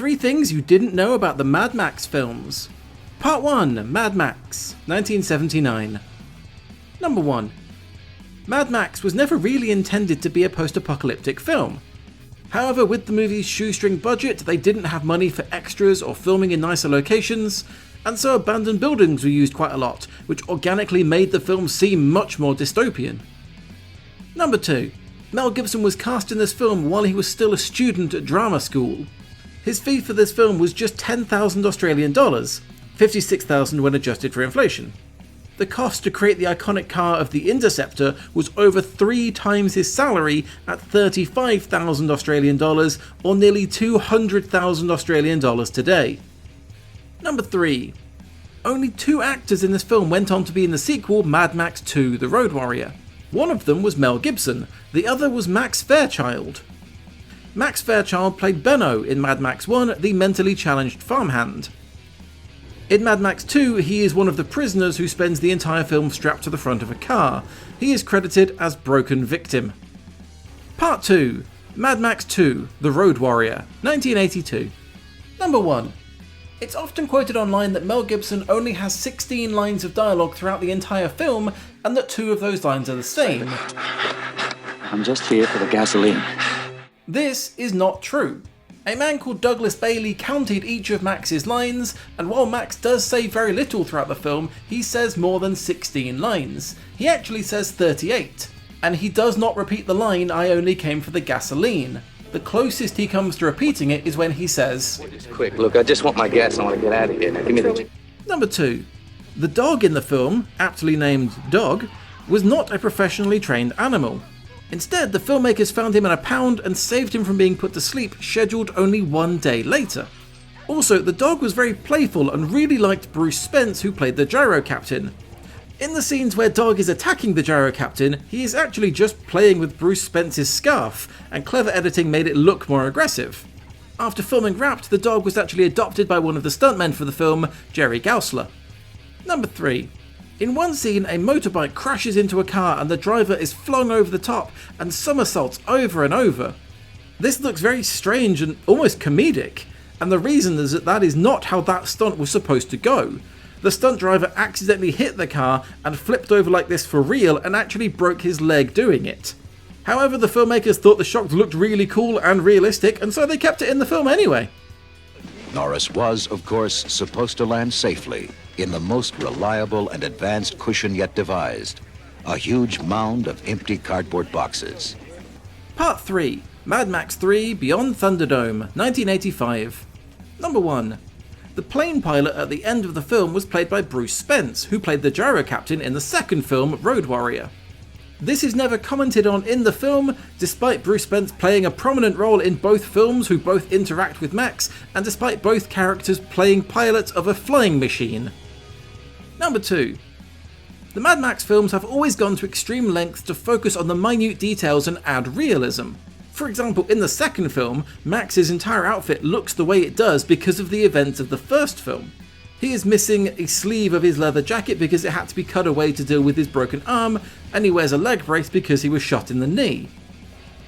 3 things you didn't know about the Mad Max films. Part 1, Mad Max, 1979. Number 1. Mad Max was never really intended to be a post-apocalyptic film. However, with the movie's shoestring budget, they didn't have money for extras or filming in nicer locations, and so abandoned buildings were used quite a lot, which organically made the film seem much more dystopian. Number 2. Mel Gibson was cast in this film while he was still a student at drama school. His fee for this film was just 10,000 Australian dollars, 56,000 when adjusted for inflation. The cost to create the iconic car of the Interceptor was over 3 times his salary at 35,000 Australian dollars, or nearly 200,000 Australian dollars today. Number 3. Only 2 actors in this film went on to be in the sequel Mad Max 2: The Road Warrior. One of them was Mel Gibson, the other was Max Fairchild. Max Fairchild played Benno in Mad Max 1, the mentally challenged farmhand. In Mad Max 2, he is one of the prisoners who spends the entire film strapped to the front of a car. He is credited as Broken Victim. Part 2, Mad Max 2: The Road Warrior, 1982. Number 1. It's often quoted online that Mel Gibson only has 16 lines of dialogue throughout the entire film, and that 2 of those lines are the same. I'm just here for the gasoline. This is not true. A man called Douglas Bailey counted each of Max's lines, and while Max does say very little throughout the film, he says more than 16 lines. He actually says 38, and he does not repeat the line, "I only came for the gasoline." The closest he comes to repeating it is when he says, Quick, look, I just want my gas. I want to get out of here. Give me the... Number 2. The dog in the film, aptly named Dog, was not a professionally trained animal. Instead, the filmmakers found him in a pound and saved him from being put to sleep, scheduled only 1 day later. Also, the dog was very playful and really liked Bruce Spence, who played the gyro captain. In the scenes where Dog is attacking the gyro captain, he is actually just playing with Bruce Spence's scarf, and clever editing made it look more aggressive. After filming wrapped, the dog was actually adopted by one of the stuntmen for the film, Jerry Gausler. Number 3. In one scene, a motorbike crashes into a car and the driver is flung over the top and somersaults over and over. This looks very strange and almost comedic, and the reason is that is not how that stunt was supposed to go. The stunt driver accidentally hit the car and flipped over like this for real and actually broke his leg doing it. However, the filmmakers thought the shots looked really cool and realistic, and so they kept it in the film anyway. Norris was, of course, supposed to land safely in the most reliable and advanced cushion yet devised, a huge mound of empty cardboard boxes. Part 3, Mad Max 3: Beyond Thunderdome, 1985. Number 1. The plane pilot at the end of the film was played by Bruce Spence, who played the gyro captain in the second film, Road Warrior. This is never commented on in the film, despite Bruce Spence playing a prominent role in both films who both interact with Max, and despite both characters playing pilots of a flying machine. Number 2. The Mad Max films have always gone to extreme lengths to focus on the minute details and add realism. For example, in the second film, Max's entire outfit looks the way it does because of the events of the first film. He is missing a sleeve of his leather jacket because it had to be cut away to deal with his broken arm, and he wears a leg brace because he was shot in the knee.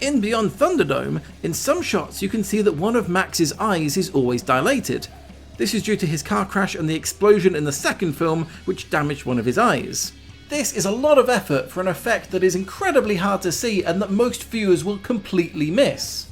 In Beyond Thunderdome, in some shots you can see that one of Max's eyes is always dilated. This is due to his car crash and the explosion in the second film, which damaged one of his eyes. This is a lot of effort for an effect that is incredibly hard to see and that most viewers will completely miss.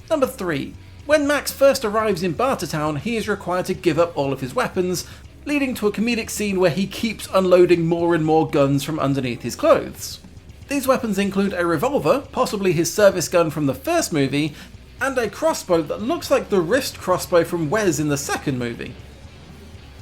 Number 3. When Max first arrives in Bartertown, he is required to give up all of his weapons, leading to a comedic scene where he keeps unloading more and more guns from underneath his clothes. These weapons include a revolver, possibly his service gun from the first movie, and a crossbow that looks like the wrist crossbow from Wes in the second movie.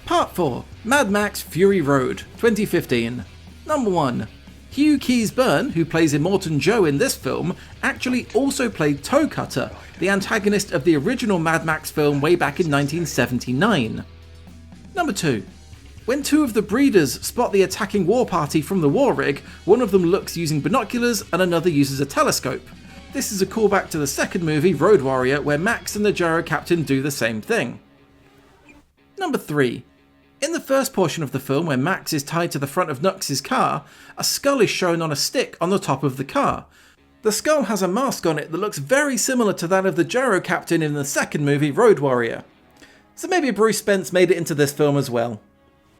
Part 4, Mad Max Fury Road, 2015. Number 1. Hugh Keys-Byrne, who plays Immortan Joe in this film, actually also played Toe Cutter, the antagonist of the original Mad Max film way back in 1979. Number 2. When 2 of the breeders spot the attacking war party from the war rig, one of them looks using binoculars and another uses a telescope. This is a callback to the second movie, Road Warrior, where Max and the gyro captain do the same thing. Number 3. In the first portion of the film, where Max is tied to the front of Nux' car, a skull is shown on a stick on the top of the car. The skull has a mask on it that looks very similar to that of the gyro captain in the second movie, Road Warrior. So maybe Bruce Spence made it into this film as well.